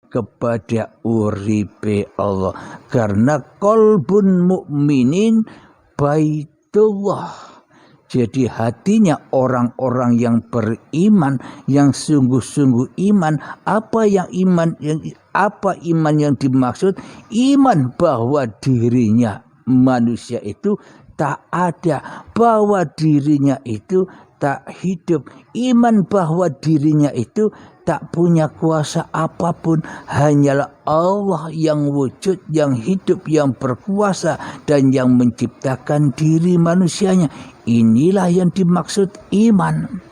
kepada uripe Allah. Karena qalbun mukminin baitullah. Jadi hatinya orang-orang yang beriman, yang sungguh-sungguh iman. Apa iman yang dimaksud? Iman bahwa dirinya manusia itu tak ada, bahwa dirinya itu tak hidup. Iman bahwa dirinya itu tak punya kuasa apapun, hanyalah Allah yang wujud, yang hidup, yang berkuasa, dan yang menciptakan diri manusianya. Inilah yang dimaksud iman.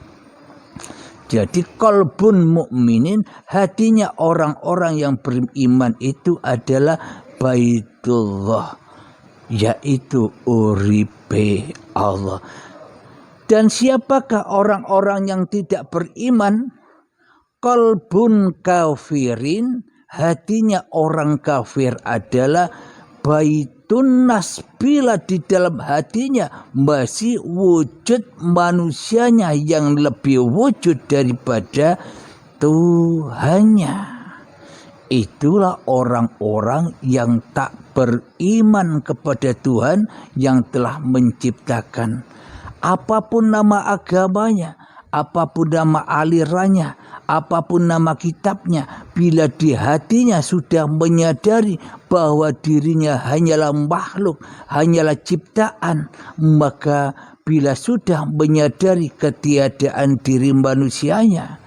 Jadi qalbun mukminin, hatinya orang-orang yang beriman itu adalah baitullah, yaitu uripe Allah. Dan siapakah orang-orang yang tidak beriman? Qalbun kafirin, hatinya orang kafir adalah baitun nas, bila di dalam hatinya masih wujud manusianya yang lebih wujud daripada Tuhannya. Itulah orang-orang yang tak beriman kepada Tuhan yang telah menciptakan. Apapun nama agamanya, apapun nama alirannya, apapun nama kitabnya, bila di hatinya sudah menyadari bahwa dirinya hanyalah makhluk, hanyalah ciptaan, maka bila sudah menyadari ketiadaan diri manusianya,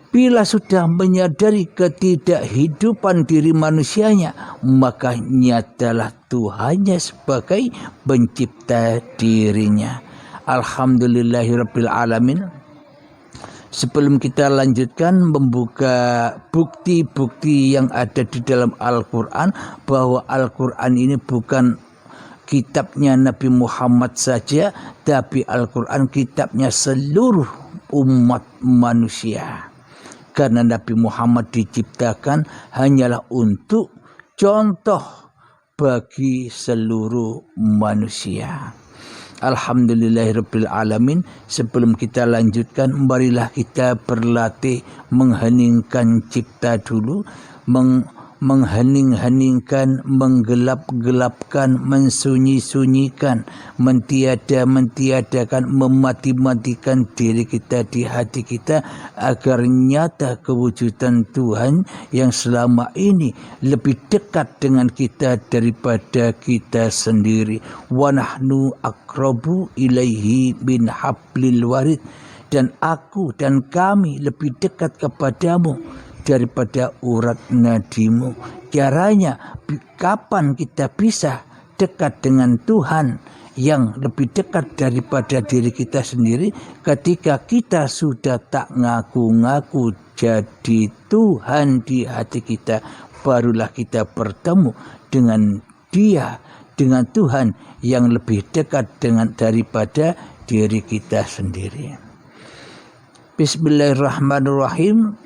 bila sudah menyadari ketidakhidupan diri manusianya, maka nyatalah Tuhannya sebagai pencipta dirinya. Alhamdulillahirabbil alamin. Sebelum kita lanjutkan membuka bukti-bukti yang ada di dalam Al-Quran, bahwa Al-Quran ini bukan kitabnya Nabi Muhammad saja, tapi Al-Quran kitabnya seluruh umat manusia. Karena Nabi Muhammad diciptakan hanyalah untuk contoh bagi seluruh manusia. Alhamdulillahirabbil alamin. Sebelum kita lanjutkan, marilah kita berlatih mengheningkan cipta dulu, menghening-heningkan, menggelap-gelapkan, mensunyi-sunyikan, mentiadakan, memati-matikan diri kita di hati kita, agar nyata kewujudan Tuhan yang selama ini lebih dekat dengan kita daripada kita sendiri. Wa nahnu aqrabu ilaihi min hablil warid. Dan aku dan kami lebih dekat kepadamu daripada urat nadimu. Caranya, kapan kita bisa dekat dengan Tuhan yang lebih dekat daripada diri kita sendiri? Ketika kita sudah tak ngaku-ngaku jadi Tuhan di hati kita, barulah kita bertemu dengan Dia, dengan Tuhan yang lebih dekat daripada diri kita sendiri. Bismillahirrahmanirrahim.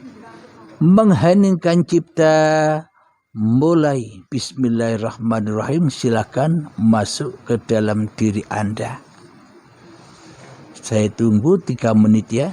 Mengheningkan cipta, mulai. Bismillahirrahmanirrahim. Silakan masuk ke dalam diri Anda. Saya tunggu 3 menit ya.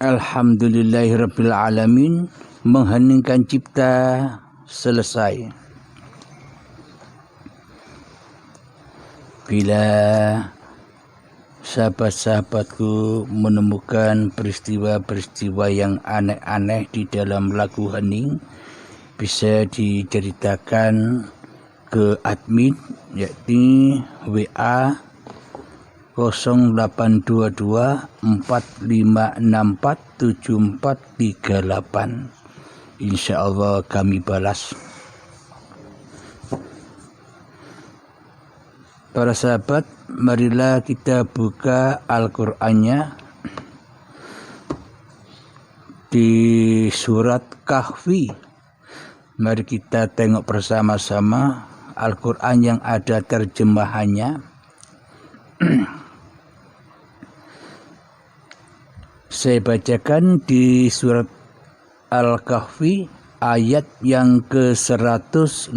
Alhamdulillahirabbil alamin, mengheningkan cipta selesai. Bila sahabat-sahabatku menemukan peristiwa-peristiwa yang aneh-aneh di dalam lagu hening, bisa diceritakan ke admin, yakni WA 0822 4564 7438. Insyaallah kami balas. Para sahabat, marilah kita buka Al-Qur'annya di surat Kahfi. Mari kita tengok bersama-sama Al-Qur'an yang ada terjemahannya. Saya bacakan di surat Al-Kahfi ayat yang ke-105.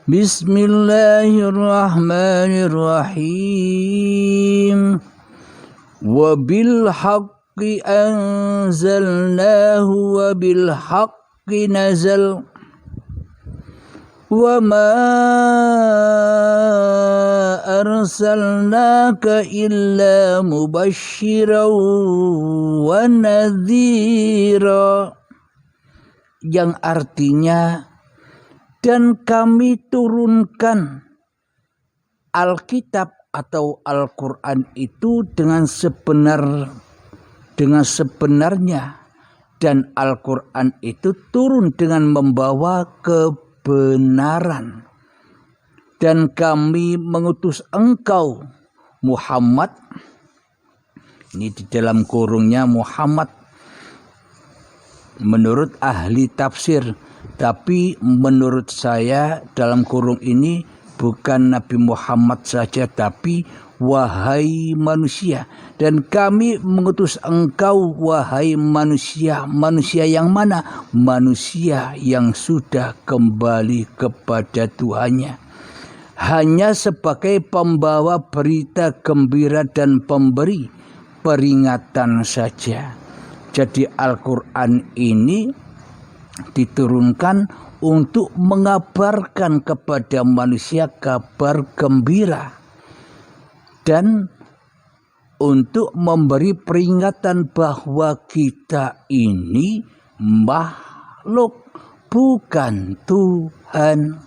Bismillahirrahmanirrahim. Wa bil haqqi anzalnahu wa bil haqqi nazal. Wa ma arsalnaka illa mubasysyiran wa nadhira, yang artinya, dan kami turunkan Alkitab atau Al-Quran itu dengan sebenarnya, dan Al-Quran itu turun dengan membawa kebenaran, dan kami mengutus engkau Muhammad, ini di dalam kurungnya Muhammad menurut ahli tafsir, tapi menurut saya dalam kurung ini bukan Nabi Muhammad saja, tapi wahai manusia, dan kami mengutus engkau wahai manusia. Manusia yang mana? Manusia yang sudah kembali kepada Tuhannya, hanya sebagai pembawa berita gembira dan pemberi peringatan saja. Jadi Al-Quran ini diturunkan untuk mengabarkan kepada manusia kabar gembira dan untuk memberi peringatan bahwa kita ini makhluk, bukan Tuhan.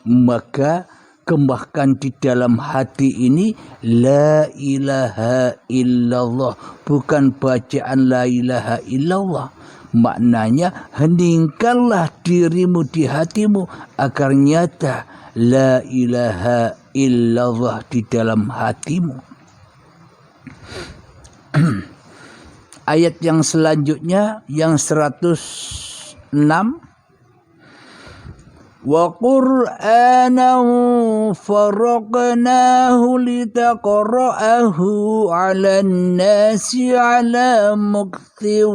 Maka kembahkan di dalam hati ini la ilaha illallah, bukan bacaan la ilaha illallah. Maknanya, heningkanlah dirimu di hatimu agar nyata la ilaha illallah di dalam hatimu. Ayat yang selanjutnya yang 106. Wa Qur'anan faraqnahu litaqra'ahu 'alan nasi 'ala muktin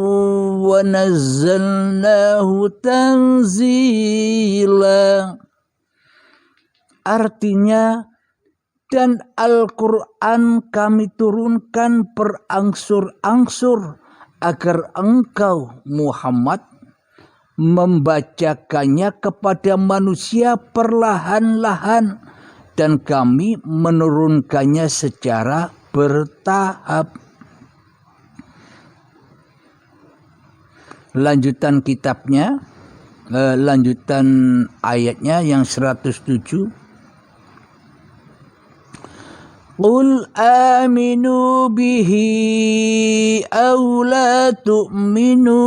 wa nazzalnahu tanzila. Artinya, dan Al-Quran kami turunkan berangsur-angsur agar engkau Muhammad membacakannya kepada manusia perlahan-lahan, dan kami menurunkannya secara bertahap. Lanjutan kitabnya, lanjutan ayatnya yang 107. Qul aminu bihi aw la tu'minu.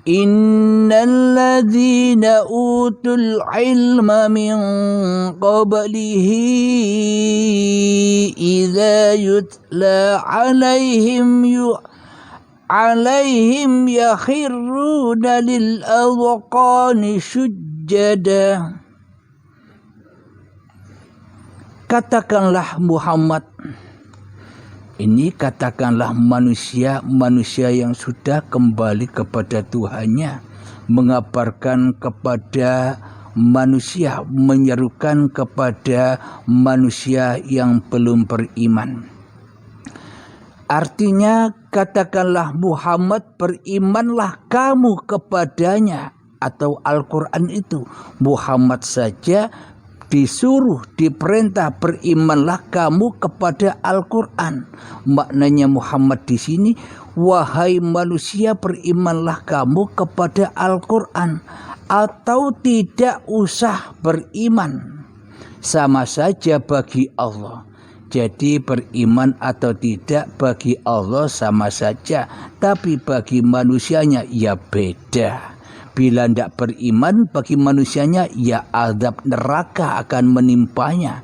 Innal ladzina utul ilma min qablihi idza yutla alaihim yakhirruna lil adqani sujjada. Katakanlah Muhammad, ini katakanlah manusia yang sudah kembali kepada Tuhannya, mengabarkan kepada manusia menyerukan kepada manusia yang belum beriman. Artinya katakanlah Muhammad, berimanlah kamu kepadanya, atau Al-Quran itu. Muhammad saja disuruh, diperintah berimanlah kamu kepada Al-Quran. Maknanya Muhammad di sini, wahai manusia berimanlah kamu kepada Al-Quran, atau tidak usah beriman. Sama saja bagi Allah. Jadi beriman atau tidak bagi Allah sama saja, tapi bagi manusianya ya beda. Bila tidak beriman, bagi manusianya ya azab neraka akan menimpanya.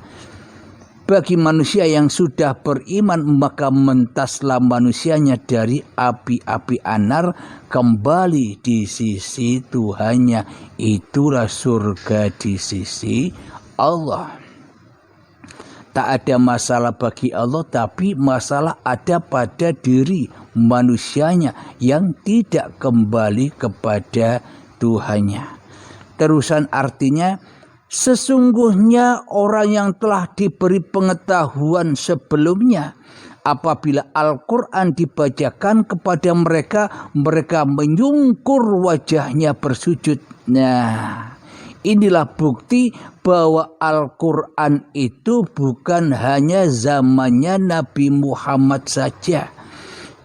Bagi manusia yang sudah beriman, maka mentaslah manusianya dari api-api anar kembali di sisi Tuhannya. Itulah surga di sisi Allah. Tak ada masalah bagi Allah, tapi masalah ada pada diri manusianya yang tidak kembali kepada Tuhannya. Terusan artinya, sesungguhnya orang yang telah diberi pengetahuan sebelumnya, apabila Al-Quran dibacakan kepada mereka, mereka menyungkur wajahnya bersujud. Nah, inilah bukti bahwa Al-Quran itu bukan hanya zamannya Nabi Muhammad saja.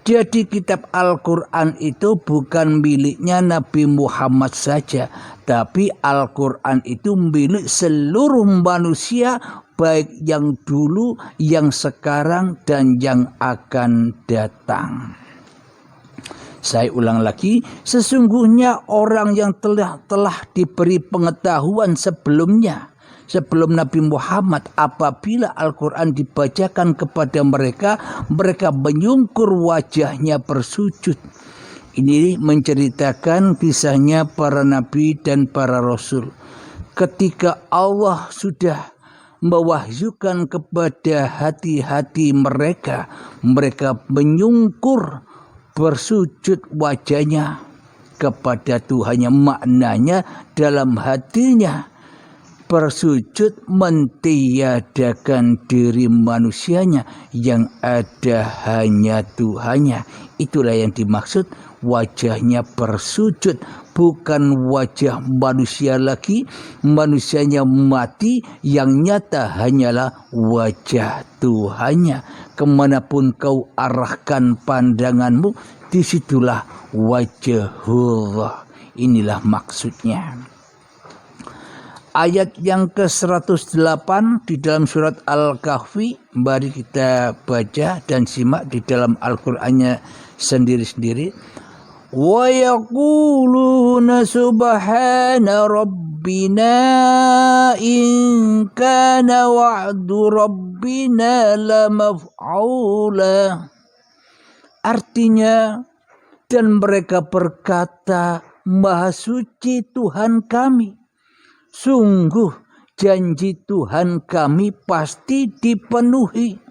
Jadi kitab Al-Quran itu bukan miliknya Nabi Muhammad saja, tapi Al-Quran itu milik seluruh manusia, baik yang dulu, yang sekarang, dan yang akan datang. Saya ulang lagi, sesungguhnya orang yang telah diberi pengetahuan sebelumnya, sebelum Nabi Muhammad, apabila Al-Quran dibacakan kepada mereka, mereka menyungkur wajahnya bersujud. Ini menceritakan kisahnya para nabi dan para rasul. Ketika Allah sudah mewahyukan kepada hati-hati mereka, mereka menyungkur bersujud wajahnya kepada Tuhannya. Maknanya dalam hatinya bersujud mentiadakan diri manusianya, yang ada hanya Tuhannya. Itulah yang dimaksud wajahnya bersujud, bukan wajah manusia lagi. Manusianya mati, yang nyata hanyalah wajah Tuhannya. Kemanapun kau arahkan pandanganmu, disitulah wajhullah. Inilah maksudnya. Ayat yang ke-108 di dalam surat Al-Kahfi, mari kita baca dan simak di dalam Al-Qur'annya sendiri-sendiri. Wa yaquluna subhana rabbina in kana wa'du rabbina lamaf'ula. Artinya, dan mereka berkata, Maha suci Tuhan kami, sungguh janji Tuhan kami pasti dipenuhi.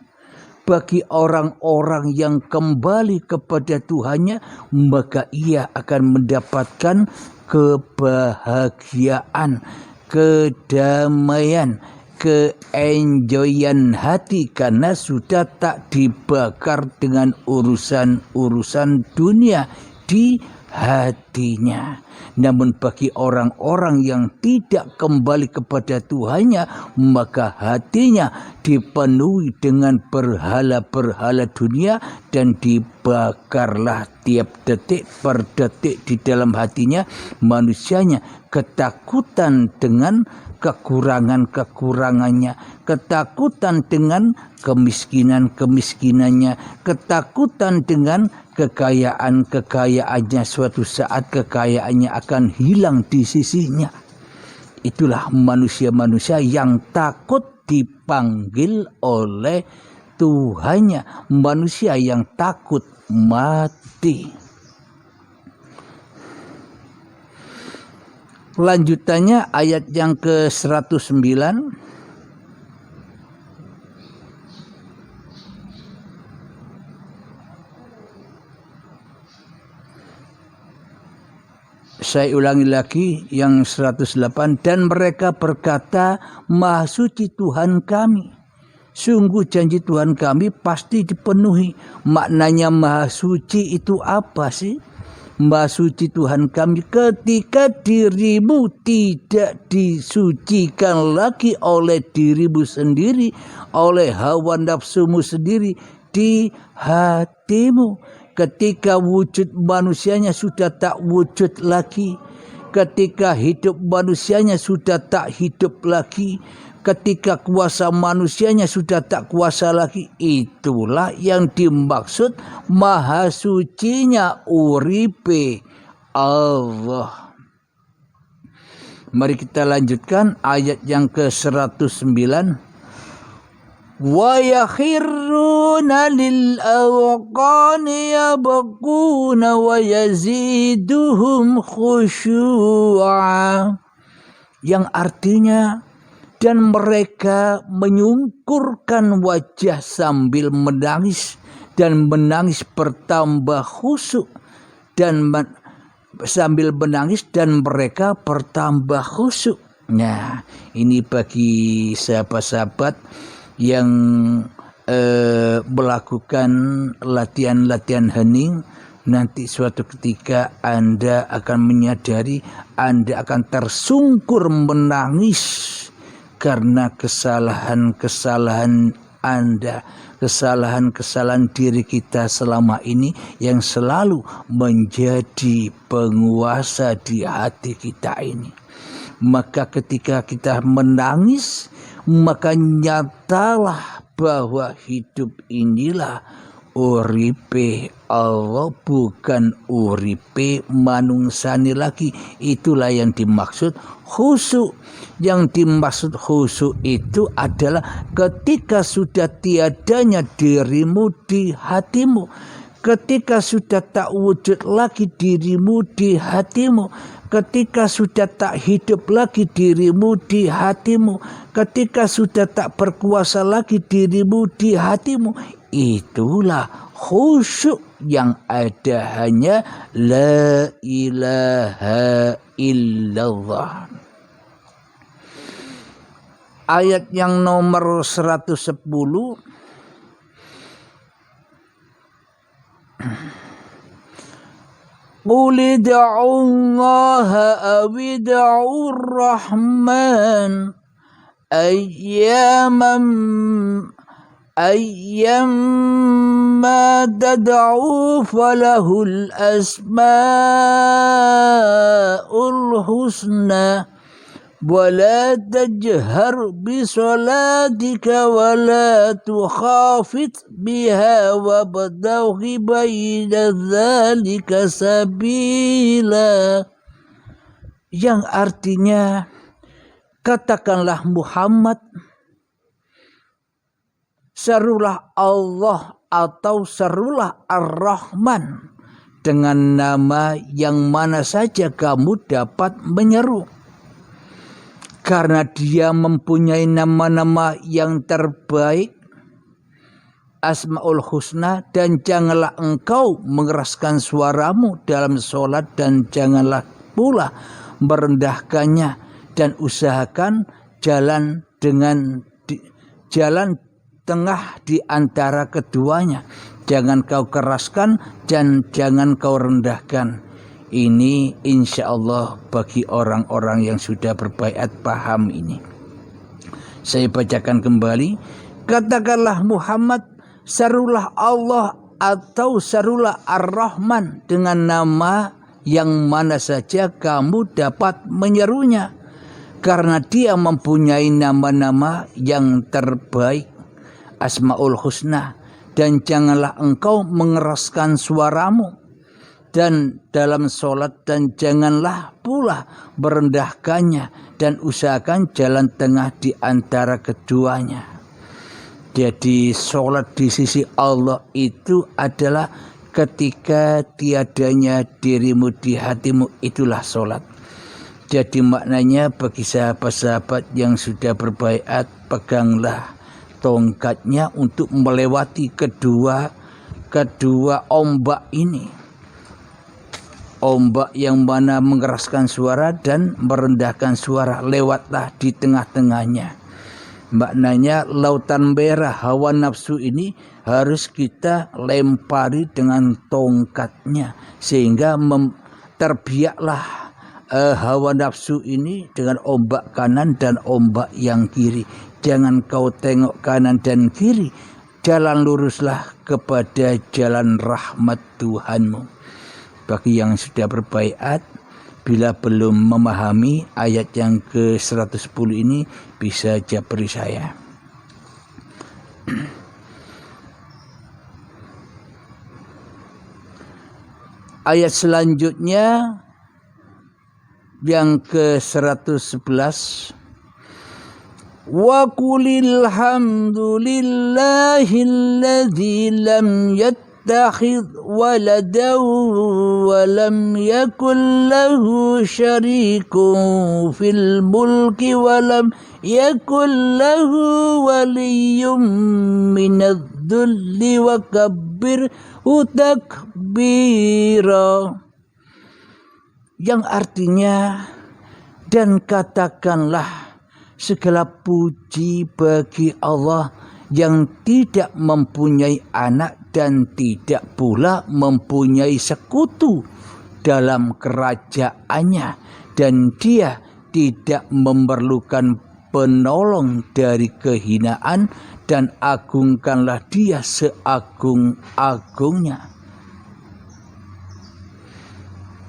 Bagi orang-orang yang kembali kepada Tuhannya, maka ia akan mendapatkan kebahagiaan, kedamaian, keenjoyan hati, karena sudah tak dibakar dengan urusan-urusan dunia di hatinya. Namun bagi orang-orang yang tidak kembali kepada Tuhannya, maka hatinya dipenuhi dengan berhala-berhala dunia dan dibakarlah tiap detik per detik di dalam hatinya manusianya ketakutan dengan kekurangan-kekurangannya, ketakutan dengan kemiskinan-kemiskinannya, ketakutan dengan kekayaan-kekayaannya. Suatu saat kekayaannya akan hilang di sisinya. Itulah manusia-manusia yang takut dipanggil oleh Tuhannya, manusia yang takut mati. Lanjutannya ayat yang ke-109. Saya ulangi lagi yang 108. Dan mereka berkata, Maha suci Tuhan kami. Sungguh janji Tuhan kami pasti dipenuhi. Maknanya Maha suci itu apa sih? Maha suci Tuhan kami ketika dirimu tidak disucikan lagi oleh dirimu sendiri, oleh hawa nafsumu sendiri di hatimu. Ketika wujud manusianya sudah tak wujud lagi, ketika hidup manusianya sudah tak hidup lagi, ketika kuasa manusianya sudah tak kuasa lagi, itulah yang dimaksud maha sucinya uripe Allah. Mari kita lanjutkan ayat yang ke-109. Wa yakhiruna lil awqani yabquna wa yaziduhum khusyu'a, yang artinya dan mereka menyungkurkan wajah sambil menangis, dan menangis bertambah khusyuk, dan sambil menangis dan mereka bertambah khusyuk. Nah, ini bagi sahabat-sahabat yang melakukan latihan-latihan hening, nanti suatu ketika Anda akan menyadari Anda akan tersungkur menangis karena kesalahan-kesalahan Anda, kesalahan-kesalahan diri kita selama ini yang selalu menjadi penguasa di hati kita ini. Maka ketika kita menangis, maka nyatalah bahwa hidup inilah uripe Allah, bukan uripe manungsani lagi. Itulah yang dimaksud khusyuk. Yang dimaksud khusyuk itu adalah ketika sudah tiadanya dirimu di hatimu, ketika sudah tak wujud lagi dirimu di hatimu, ketika sudah tak hidup lagi dirimu di hatimu, ketika sudah tak berkuasa lagi dirimu di hatimu, itulah khusyuk yang ada hanya la ilaha illallah. Ayat yang nomor 110. Qul id'ullaha aw id'ur rahman ayyamma tad'u falahul asma'ul husna wala tajhar bisolatika wala tukhafit biha wabtaghi baina dzalika sabila, yang artinya katakanlah Muhammad, serulah Allah atau serulah Ar-Rahman dengan nama yang mana saja kamu dapat menyeru, karena dia mempunyai nama-nama yang terbaik, Asmaul Husna. Dan janganlah engkau mengeraskan suaramu dalam sholat, dan janganlah pula merendahkannya, dan usahakan jalan jalan tengah di antara keduanya. Jangan kau keraskan dan jangan kau rendahkan. Ini insya Allah bagi orang-orang yang sudah berbaiat paham ini. Saya bacakan kembali. Katakanlah Muhammad, serulah Allah atau serulah Ar-Rahman dengan nama yang mana saja kamu dapat menyerunya, karena dia mempunyai nama-nama yang terbaik, Asmaul Husna. Dan janganlah engkau mengeraskan suaramu dan dalam sholat, dan janganlah pula merendahkannya, dan usahakan jalan tengah di antara keduanya. Jadi sholat di sisi Allah itu adalah ketika tiadanya dirimu di hatimu, itulah sholat. Jadi maknanya bagi sahabat-sahabat yang sudah berbaiat, peganglah tongkatnya untuk melewati kedua ombak ini. ombak yang mana mengeraskan suara dan merendahkan suara, lewatlah di tengah-tengahnya. Maknanya lautan merah hawa nafsu ini harus kita lempari dengan tongkatnya, sehingga terbiaklah hawa nafsu ini dengan ombak kanan dan ombak yang kiri. Jangan kau tengok kanan dan kiri, jalan luruslah kepada jalan rahmat Tuhanmu. Bagi yang sudah berbaiat, bila belum memahami ayat yang ke-110 ini, bisa japri saya. Ayat selanjutnya yang ke-111. Wa qulil hamdulillahilladzi lam yattakhidh waladan wa lam yakul lahu syarikun fil mulki wa lam yakul lahu waliyyun minadh-dhulli wa kabbirhu takbira. Yang artinya, dan katakanlah segala puji bagi Allah yang tidak mempunyai anak dan tidak pula mempunyai sekutu dalam kerajaannya, dan dia tidak memerlukan penolong dari kehinaan, dan agungkanlah dia seagung-agungnya.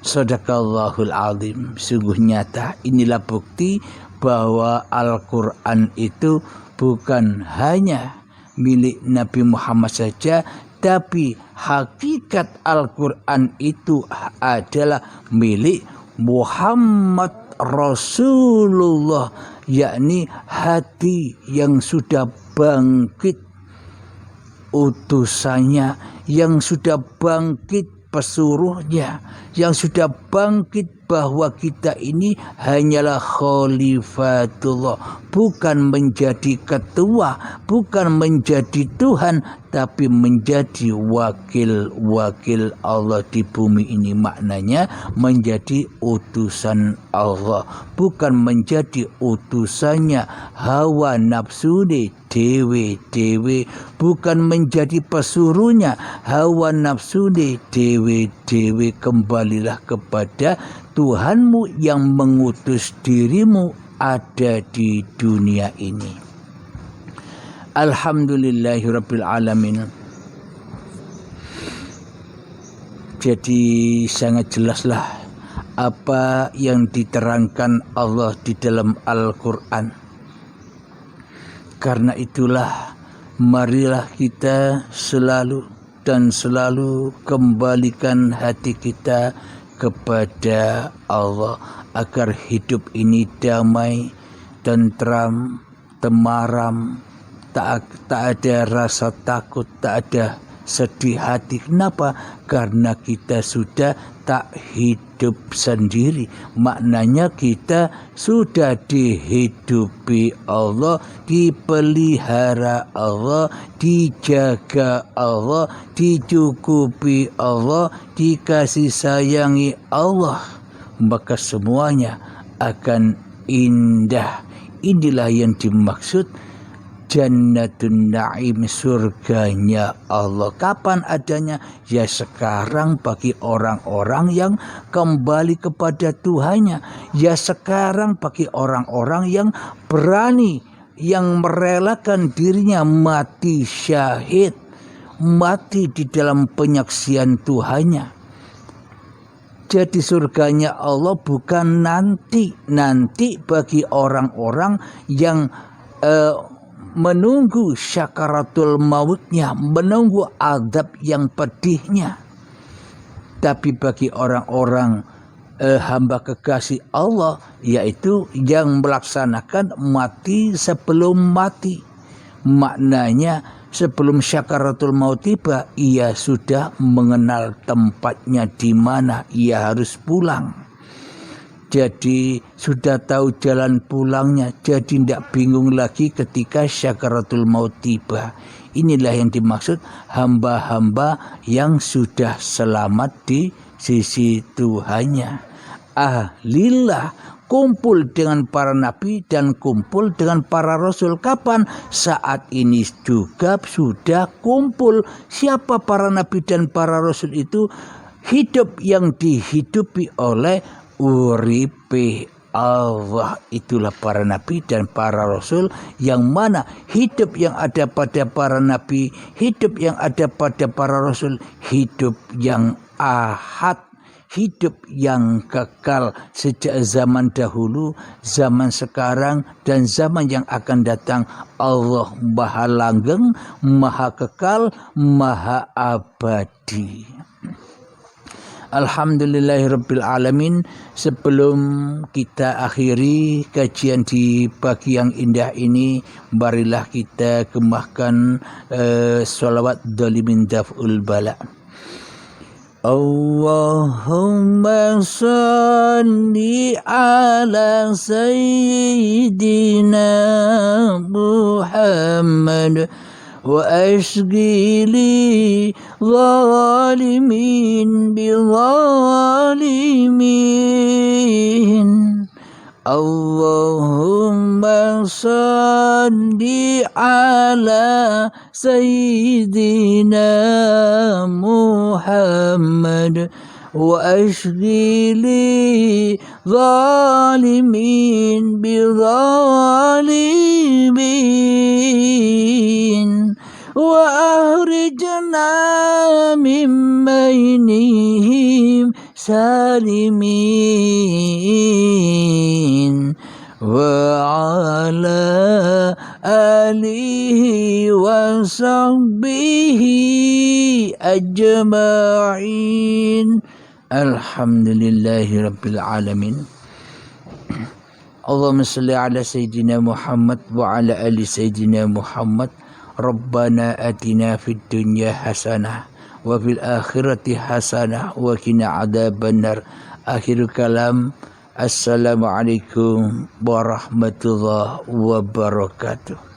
Shadaqallahul azim. Sungguh nyata, inilah bukti bahwa Al-Quran itu bukan hanya milik Nabi Muhammad saja, tapi hakikat Al-Quran itu adalah milik Muhammad Rasulullah, yakni hati yang sudah bangkit utusannya, yang sudah bangkit pesuruhnya, yang sudah bangkit bahwa kita ini hanyalah khalifatullah, bukan menjadi ketua, bukan menjadi Tuhan, tapi menjadi wakil-wakil Allah di bumi ini. Maknanya menjadi utusan Allah, bukan menjadi utusannya hawa nafsu dewe-dewe, bukan menjadi pesuruhnya hawa nafsu dewe-dewe. Kembalilah kepada Tuhanmu yang mengutus dirimu ada di dunia ini. Alhamdulillahirabbil alamin. Jadi sangat jelaslah apa yang diterangkan Allah di dalam Al-Quran. Karena itulah marilah kita selalu dan selalu kembalikan hati kita kepada Allah, agar hidup ini damai, tentram, temaram, tak ada rasa takut, tak ada sedih hati. Kenapa? Karena kita sudah tak hidup sendiri. Maknanya kita sudah dihidupi Allah, dipelihara Allah, dijaga Allah, dicukupi Allah, dikasih sayangi Allah. Maka semuanya akan indah. Inilah yang dimaksud Jannatun Na'im, surganya Allah. Kapan adanya? Ya sekarang bagi orang-orang yang kembali kepada Tuhannya. Ya sekarang bagi orang-orang yang berani, yang merelakan dirinya mati syahid, mati di dalam penyaksian Tuhannya. Jadi surganya Allah bukan nanti bagi orang-orang yang menunggu syakaratul mautnya, menunggu azab yang pedihnya. Tapi bagi orang-orang hamba kekasih Allah, yaitu yang melaksanakan mati sebelum mati. Maknanya sebelum syakaratul maut tiba, ia sudah mengenal tempatnya di mana ia harus pulang. Jadi sudah tahu jalan pulangnya, jadi tidak bingung lagi ketika syakaratul maut tiba. Inilah yang dimaksud hamba-hamba yang sudah selamat di sisi Tuhannya. Ahlilah kumpul dengan para nabi dan kumpul dengan para rasul. Kapan? Saat ini juga sudah kumpul. Siapa para nabi dan para rasul itu? Hidup yang dihidupi oleh uripe Allah. Itulah para nabi dan para rasul, yang mana hidup yang ada pada para nabi, hidup yang ada pada para rasul, hidup yang ahad, hidup yang kekal sejak zaman dahulu, zaman sekarang, dan zaman yang akan datang. Allah Maha Langgeng, Maha Kekal, Maha Abadi. Alhamdulillahirabbil alamin. Sebelum kita akhiri kajian di pagi yang indah ini, marilah kita gemahkan sholawat dhalimin daf'ul bala. Allahumma salli ala sayyidina Muhammad wa ashghili zalimin bizalimin. Allahumma salli ala sayyidina Muhammad wa ashghili zalimin bizalimin wa ahrijna min bainihim salimin wa ala alihi wa sahbihi ajma'in. Alhamdulillahi rabbil alamin. Allahumma salli ala sayyidina Muhammad wa ala ali sayyidina Muhammad. Rabbana atina fid dunya hasanah wa fil akhirati hasanah wa qina adzabannar. Akhirul kalam. Assalamualaikum warahmatullahi wabarakatuh.